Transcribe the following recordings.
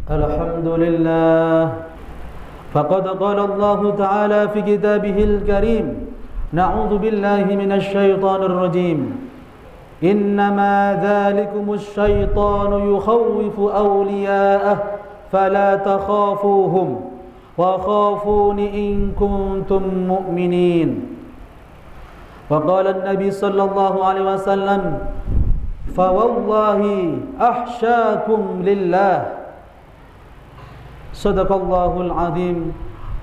الحمد لله فقد قال الله تعالى في كتابه الكريم نعوذ بالله من الشيطان الرجيم إنما ذلكم الشيطان يخوف أولياءه فلا تخافوهم وخافون إن كنتم مؤمنين وقال النبي صلى الله عليه وسلم فوالله أحشاكم لله صدق الله العظيم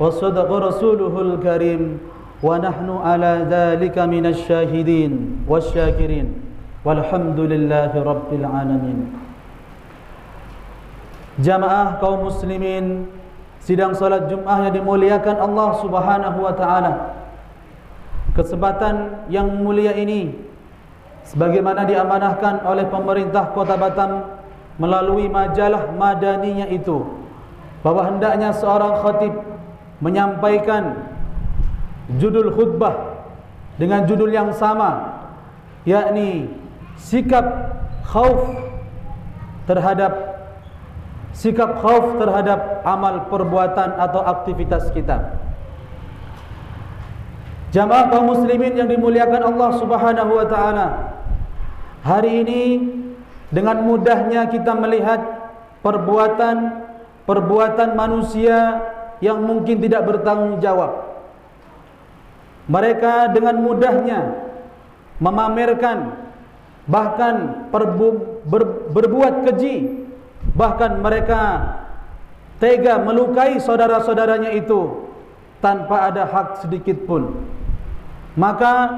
وصدق رسوله الكريم ونحن على ذلك من الشاهدين والشاكرين والحمد لله رب العالمين. Jamaah kaum muslimin, sidang salat Jumat yang dimuliakan Allah Subhanahu wa taala. Kesempatan yang mulia ini sebagaimana diamanahkan oleh pemerintah Kota Batam melalui majalah madaninya itu, bahwa hendaknya seorang khatib menyampaikan judul khutbah dengan judul yang sama, yakni sikap khauf terhadap amal perbuatan atau aktivitas kita. Jamaah kaum muslimin yang dimuliakan Allah Subhanahu wa taala, hari ini dengan mudahnya kita melihat perbuatan manusia yang mungkin tidak bertanggung jawab. Mereka dengan mudahnya memamerkan, bahkan berbuat keji, bahkan mereka tega melukai saudara-saudaranya itu tanpa ada hak sedikit pun. Maka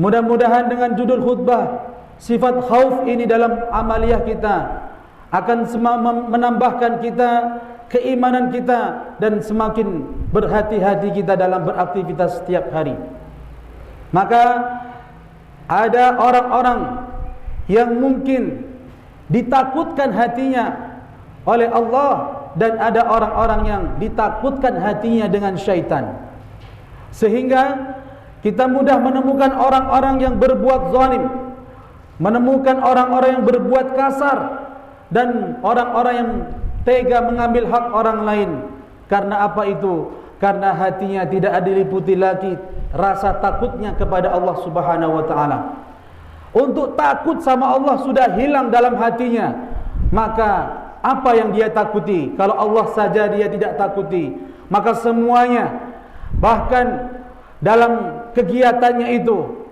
mudah-mudahan dengan judul khutbah sifat khauf ini dalam amaliyah kita akan menambahkan kita keimanan kita dan semakin berhati-hati kita dalam beraktivitas setiap hari. Maka ada orang-orang yang mungkin ditakutkan hatinya oleh Allah, dan ada orang-orang yang ditakutkan hatinya dengan syaitan. Sehingga kita mudah menemukan orang-orang yang berbuat zalim, menemukan orang-orang yang berbuat kasar, dan orang-orang yang tega mengambil hak orang lain. Karena apa itu? Karena hatinya tidak diliputi lagi rasa takutnya kepada Allah Subhanahu wa taala. Untuk takut sama Allah sudah hilang dalam hatinya, maka apa yang dia takuti? Kalau Allah saja dia tidak takuti, maka semuanya, bahkan dalam kegiatannya itu,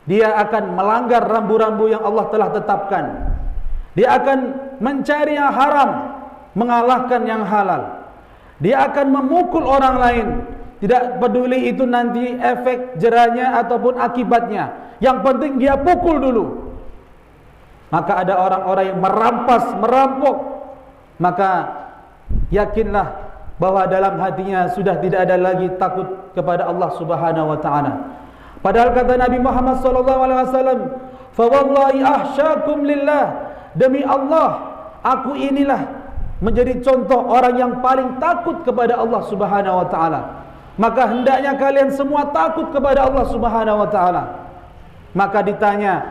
dia akan melanggar rambu-rambu yang Allah telah tetapkan. Dia akan mencari yang haram, mengalahkan yang halal. Dia akan memukul orang lain, tidak peduli itu nanti efek jerahnya ataupun akibatnya. Yang penting dia pukul dulu. Maka ada orang-orang yang merampok, maka yakinlah bahwa dalam hatinya sudah tidak ada lagi takut kepada Allah Subhanahu wa taala. Padahal kata Nabi Muhammad sallallahu alaihi wasallam, "Fa wallahi ahsyakum lillah." Demi Allah, aku inilah menjadi contoh orang yang paling takut kepada Allah Subhanahu wa taala. Maka hendaknya kalian semua takut kepada Allah Subhanahu wa taala. Maka ditanya,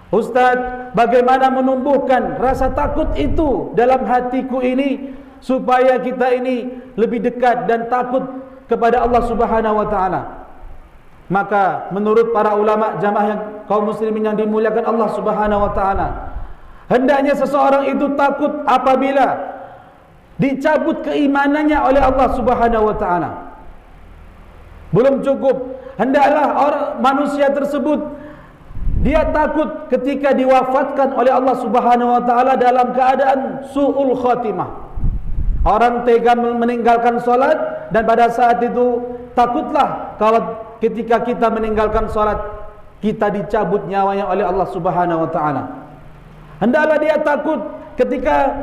"Ustaz, bagaimana menumbuhkan rasa takut itu dalam hatiku ini supaya kita ini lebih dekat dan takut kepada Allah Subhanahu wa taala?" Maka menurut para ulama jamaah yang kaum muslimin yang dimuliakan Allah Subhanahu wa taala, hendaknya seseorang itu takut apabila dicabut keimanannya oleh Allah Subhanahu wa taala. Belum cukup, hendaklah manusia tersebut dia takut ketika diwafatkan oleh Allah Subhanahu wa taala dalam keadaan su'ul khatimah. Orang tega meninggalkan salat, dan pada saat itu takutlah kalau ketika kita meninggalkan salat kita dicabut nyawanya oleh Allah Subhanahu wa taala. Hendaklah dia takut ketika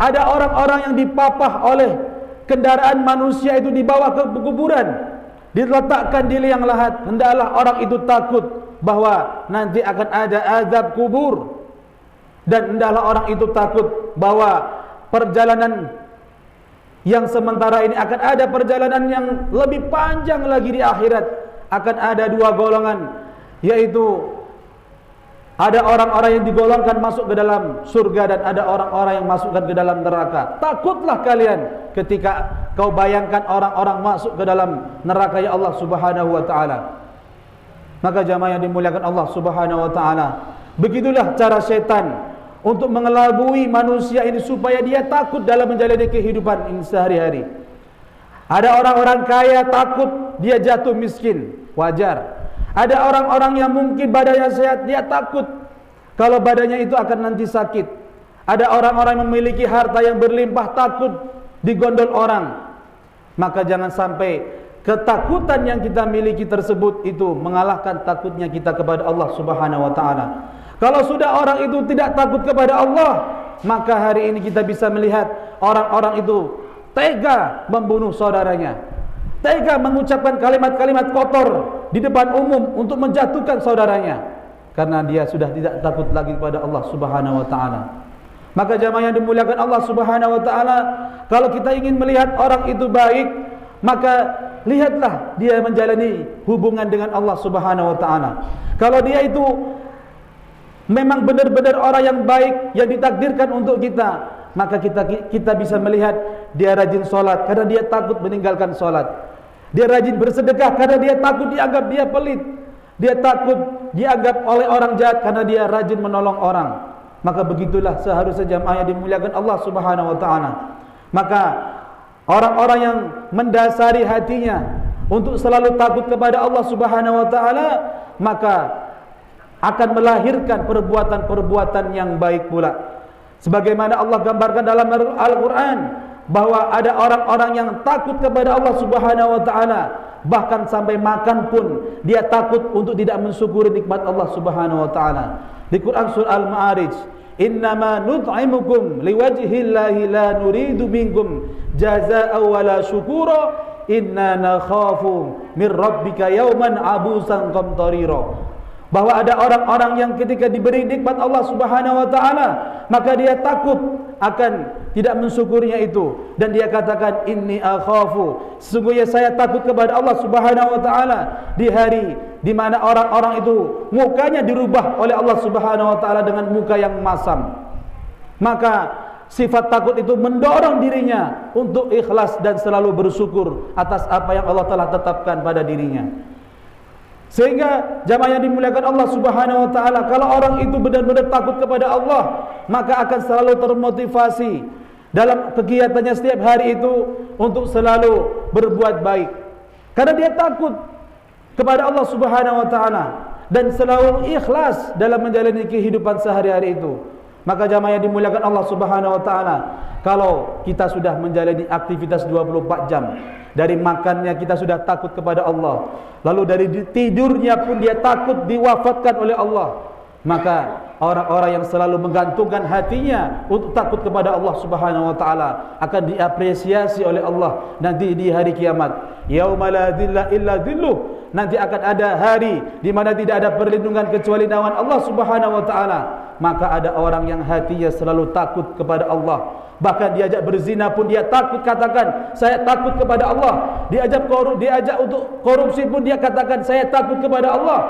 ada orang-orang yang dipapah oleh kendaraan manusia itu dibawa ke kuburan, diletakkan di liang lahat. Hendaklah orang itu takut bahwa nanti akan ada azab kubur, dan hendaklah orang itu takut bahwa perjalanan yang sementara ini akan ada perjalanan yang lebih panjang lagi di akhirat. Akan ada dua golongan, yaitu Ada orang-orang yang digolongkan masuk ke dalam surga dan ada orang-orang yang masukkan ke dalam neraka. Takutlah kalian ketika kau bayangkan orang-orang masuk ke dalam neraka ya Allah Subhanahu wa taala. Maka jamaah yang dimuliakan Allah Subhanahu wa taala, begitulah cara setan untuk mengelabui manusia ini supaya dia takut dalam menjalani kehidupan ini sehari-hari. Ada orang-orang kaya takut dia jatuh miskin, wajar. Ada orang-orang yang mungkin badannya sehat, dia takut kalau badannya itu akan nanti sakit. Ada orang-orang yang memiliki harta yang berlimpah, takut digondol orang. Maka jangan sampai ketakutan yang kita miliki tersebut itu mengalahkan takutnya kita kepada Allah Subhanahu wa taala. Kalau sudah orang itu tidak takut kepada Allah, maka hari ini kita bisa melihat orang-orang itu tega membunuh saudaranya, tega mengucapkan kalimat-kalimat kotor di depan umum untuk menjatuhkan saudaranya, karena dia sudah tidak takut lagi kepada Allah Subhanahu wa taala. Maka jamaah yang dimuliakan Allah Subhanahu wa taala, kalau kita ingin melihat orang itu baik, maka lihatlah dia menjalani hubungan dengan Allah Subhanahu wa taala. Kalau dia itu memang benar-benar orang yang baik yang ditakdirkan untuk kita, maka kita bisa melihat dia rajin sholat karena dia takut meninggalkan sholat. Dia rajin bersedekah karena dia takut dianggap dia pelit. Dia takut dianggap oleh orang jahat karena dia rajin menolong orang. Maka begitulah seharusnya jamaah yang dimuliakan Allah Subhanahu wa taala. Maka orang-orang yang mendasari hatinya untuk selalu takut kepada Allah Subhanahu wa taala, maka akan melahirkan perbuatan-perbuatan yang baik pula. Sebagaimana Allah gambarkan dalam Al-Quran, bahwa ada orang-orang yang takut kepada Allah Subhanahu wa taala, bahkan sampai makan pun dia takut untuk tidak mensyukuri nikmat Allah Subhanahu wa taala. Di Quran surah Al-Ma'arij, innama nut'imukum liwajhillahi la nuridu minkum jazaa'an wala syukura inna nakhafu min rabbika yawman abusan qamtarira. Bahwa ada orang-orang yang ketika diberi nikmat Allah Subhanahu wa taala, maka dia takut akan tidak mensyukurinya itu, dan dia katakan inni akhafu, sesungguhnya saya takut kepada Allah Subhanahu wa taala di hari di mana orang-orang itu mukanya dirubah oleh Allah Subhanahu wa taala dengan muka yang masam. Maka sifat takut itu mendorong dirinya untuk ikhlas dan selalu bersyukur atas apa yang Allah telah tetapkan pada dirinya. Sehingga jamaah yang dimuliakan Allah Subhanahu wa taala, kalau orang itu benar-benar takut kepada Allah, maka akan selalu termotivasi dalam kegiatannya setiap hari itu untuk selalu berbuat baik. Karena dia takut kepada Allah Subhanahu wa taala dan selalu ikhlas dalam menjalani kehidupan sehari-hari itu. Maka jamaah yang dimuliakan Allah Subhanahu wa taala, kalau kita sudah menjalani aktivitas 24 jam, dari makannya kita sudah takut kepada Allah, lalu dari tidurnya pun dia takut diwafatkan oleh Allah, maka orang-orang yang selalu menggantungkan hatinya untuk takut kepada Allah Subhanahu wa taala akan diapresiasi oleh Allah nanti di hari kiamat. Yauma la dzilla illa dzilluh, nanti akan ada hari di mana tidak ada perlindungan kecuali naungan Allah Subhanahu wa taala. Maka ada orang yang hatinya selalu takut kepada Allah, bahkan diajak berzina pun dia takut, katakan saya takut kepada Allah. Diajak untuk korupsi pun dia katakan saya takut kepada Allah.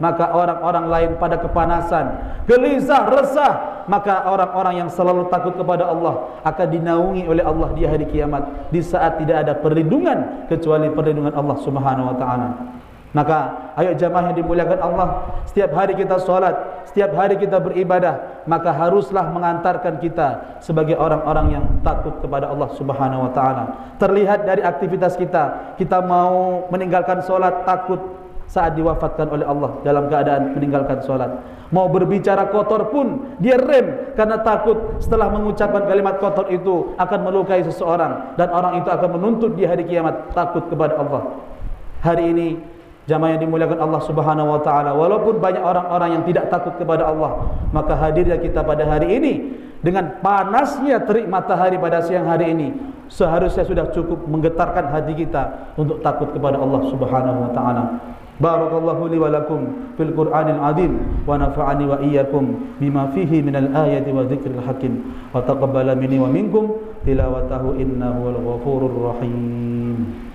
Maka orang-orang lain pada kepanasan, gelisah, resah, maka orang-orang yang selalu takut kepada Allah akan dinaungi oleh Allah di hari kiamat, di saat tidak ada perlindungan kecuali perlindungan Allah Subhanahu wa taala. Maka ayo jamaah yang dimuliakan Allah, setiap hari kita sholat, setiap hari kita beribadah, maka haruslah mengantarkan kita sebagai orang-orang yang takut kepada Allah Subhanahu wa taala. Terlihat dari aktivitas kita mau meninggalkan sholat takut saat diwafatkan oleh Allah dalam keadaan meninggalkan sholat. Mau berbicara kotor pun dia rem karena takut setelah mengucapkan kalimat kotor itu akan melukai seseorang dan orang itu akan menuntut di hari kiamat, takut kepada Allah. Hari ini jamaah yang dimuliakan Allah Subhanahu wa taala, walaupun banyak orang-orang yang tidak takut kepada Allah, maka hadirnya kita pada hari ini dengan panasnya terik matahari pada siang hari ini seharusnya sudah cukup menggetarkan hati kita untuk takut kepada Allah Subhanahu wa taala. Barakallahu li wa lakum fil Qur'anil azim wa nafa'ani wa iyyakum bima fihi minal ayati wa dzikril hakim wa taqabbala minni wa minkum tilawatahu innahu wal ghafurur rahim.